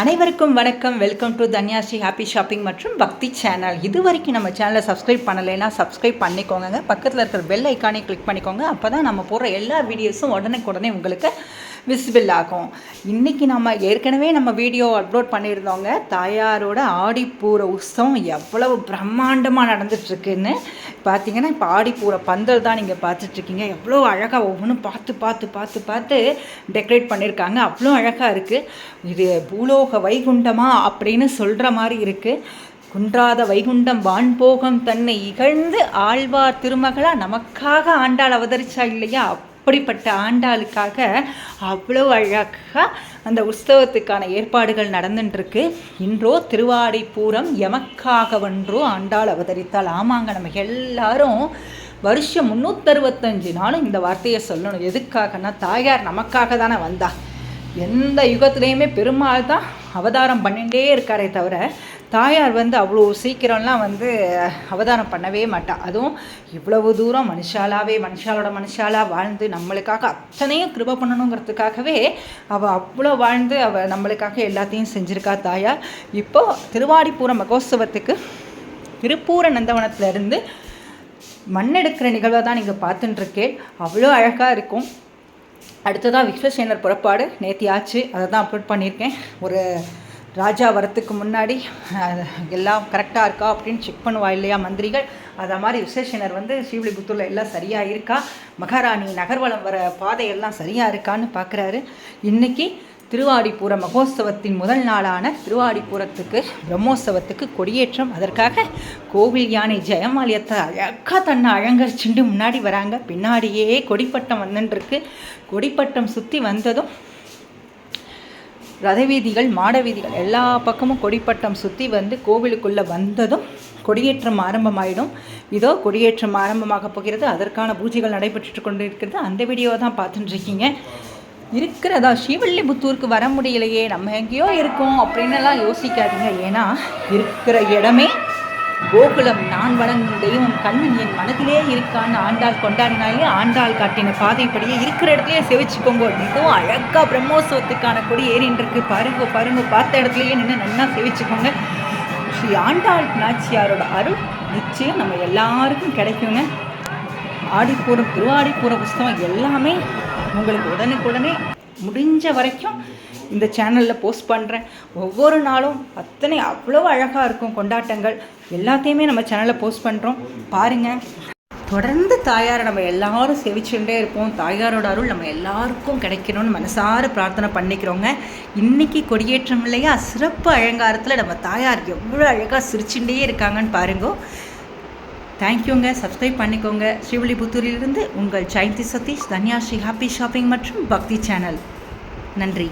அனைவருக்கும் வணக்கம். Welcome to Dhanyashree happy shopping மற்றும் பக்தி சேனல். இது வரைக்கும் நம்ம சேனலை சப்ஸ்கிரைப் பண்ணலைன்னா சப்ஸ்கிரைப் பண்ணிக்கோங்க. பக்கத்தில் இருக்கிற பெல் ஐக்கானே கிளிக் பண்ணிக்கோங்க. அப்போ தான் நம்ம போடுற எல்லா வீடியோஸும் உடனே உங்களுக்கு விசிபிள் ஆகும். இன்றைக்கி நம்ம ஏற்கனவே வீடியோ அப்லோட் பண்ணியிருந்தோங்க. தாயாரோட ஆடிப்பூர உற்சவம் எவ்வளவு பிரம்மாண்டமாக நடந்துகிட்ருக்குன்னு பார்த்தீங்கன்னா, இப்போ ஆடிப்பூர பந்தல் தான் நீங்கள் பார்த்துட்ருக்கீங்க. எவ்வளோ அழகாக ஒவ்வொன்றும் பார்த்து டெக்கரேட் பண்ணியிருக்காங்க. அவ்வளோ அழகாக இருக்குது. இது பூலோக வைகுண்டமா அப்படின்னு சொல்கிற மாதிரி இருக்குது. குன்றாத வைகுண்டம் வான்போகம் தன்னை இகழ்ந்து ஆழ்வார் திருமகளாக நமக்காக ஆண்டாள் அவதரிச்சா இல்லையா? அப்படிப்பட்ட ஆண்டாளுக்காக அவ்வளோ அழகாக அந்த உற்சவத்துக்கான ஏற்பாடுகள் நடந்துட்டுருக்கு. இன்றோ திருவாடிப்பூரம் எமக்காகவன்றோ ஆண்டாள் அவதரித்தாள். ஆமாங்க, நம்ம எல்லாரும் வருஷம் 365 நாளும் இந்த வார்த்தையை சொல்லணும். எதுக்காகனா, தாயார் நமக்காக தானே வந்தா. எந்த யுகத்துலேயுமே பெருமாள் தான் அவதாரம் பண்ணிகிட்டே இருக்காரே தவிர, தாயார் அவ்வளோ சீக்கிரம்லாம் அவதாரம் பண்ணவே மாட்டாள். அதுவும் இவ்வளவு தூரம் மனுஷாலோட மனுஷாலாக வாழ்ந்து நம்மளுக்காக அத்தனையும் கிருபை பண்ணணுங்கிறதுக்காகவே அவள் அவ்வளோ வாழ்ந்து அவள் நம்மளுக்காக எல்லாத்தையும் செஞ்சுருக்கா தாயார். இப்போது திருவாடிப்பூர மகோத்சவத்துக்கு திருப்பூர நந்தவனத்திலேருந்து மண்ணெடுக்கிற நிகழ்வை தான் நீங்கள் பார்த்துட்டுருக்கேன். அவ்வளோ அழகாக இருக்கும். அடுத்ததாக விஸ்வசேனர் புறப்பாடு நேற்று ஆச்சு. அதை தான் அப்லோட் பண்ணியிருக்கேன். ஒரு ராஜா வரத்துக்கு முன்னாடி எல்லாம் கரெக்டாக இருக்கா அப்படின்னு செக் பண்ணுவா இல்லையா மந்திரிகள். அதை மாதிரி விஸ்வசேனர் ஸ்ரீவில்லிபுத்தூரில் எல்லாம் சரியாக இருக்கா, மகாராணி நகர்வலம் வர பாதையெல்லாம் சரியாக இருக்கான்னு பார்க்குறாரு. இன்றைக்கி திருவாடிப்பூர மகோத்சவத்தின் முதல் நாளான திருவாடிப்பூரத்துக்கு பிரம்மோற்சவத்துக்கு கொடியேற்றம். அதற்காக கோவில் யானை ஜெயமாலியத்தை அழகாக தன்னை அலங்கரிச்சுட்டு முன்னாடி வராங்க. பின்னாடியே கொடிப்பட்டம் வந்துட்டுருக்கு. கொடிப்பட்டம் சுற்றி வந்ததும் ரதவீதிகள் மாடவீதிகள் எல்லா பக்கமும் கொடிப்பட்டம் சுற்றி கோவிலுக்குள்ளே வந்ததும் கொடியேற்றம் ஆரம்பமாயிடும். இதோ கொடியேற்றம் ஆரம்பமாக போகிறது. அதற்கான பூஜைகள் நடைபெற்று கொண்டு இருக்கிறது. அந்த வீடியோவை தான் பார்த்துட்டுருக்கீங்க. இருக்கிறதா ஸ்ரீவில்லிபுத்தூருக்கு வர முடியலையே, நம்ம எங்கேயோ இருக்கோம் அப்படின்னுலாம் யோசிக்காதீங்க. ஏன்னா இருக்கிற இடமே கோகுலம். நான் வணங்கும் தெய்வம் கண்ணன் என் மனதிலே இருக்கான்னு ஆண்டாள் கொண்டாடினாலே, ஆண்டாள் காட்டின பாதைப்படியே இருக்கிற இடத்துலையே செவிச்சுக்கோங்க. மிகவும் அழகாக பிரம்மோற்சவத்துக்கான கொடி ஏறின்றிருக்கு. பாருங்க பார்த்த இடத்துலையே நின்று நல்லா செவிச்சுக்கோங்க. ஸ்ரீ ஆண்டாள் நாச்சியாரோட அருள் நிச்சயம் நம்ம எல்லாருக்கும் கிடைக்குங்க. ஆடிப்பூரம் திருவாடிப்பூர புஸ்தகம் எல்லாமே உங்களுக்கு உடனுக்குடனே முடிஞ்ச வரைக்கும் இந்த சேனலில் போஸ்ட் பண்ணுறேன். ஒவ்வொரு நாளும் அவ்வளோ அழகாக இருக்கும் கொண்டாட்டங்கள். எல்லாத்தையுமே நம்ம சேனலில் போஸ்ட் பண்ணுறோம். பாருங்கள், தொடர்ந்து தாயாரை நம்ம எல்லாரும் சேவிச்சுட்டே இருப்போம். தாயாரோட அருள் நம்ம எல்லாருக்கும் கிடைக்கணும்னு மனசார பிரார்த்தனை பண்ணிக்கிறோங்க. இன்றைக்கி கொடியேற்றம் இல்லையா, சிறப்பு அலங்காரத்தில் நம்ம தாயார் எவ்வளோ அழகாக சிரிச்சுட்டே இருக்காங்கன்னு பாருங்க. தேங்க்யூங்க. சப்ஸ்கிரைப் பண்ணிக்கோங்க. ஸ்ரீவில்லிபுத்தூரிலிருந்து உங்கள் ஜெயந்தி சதீஷ், தன்யாஸ்ரீ ஹாப்பி ஷாப்பிங் மற்றும் பக்தி சேனல். நன்றி.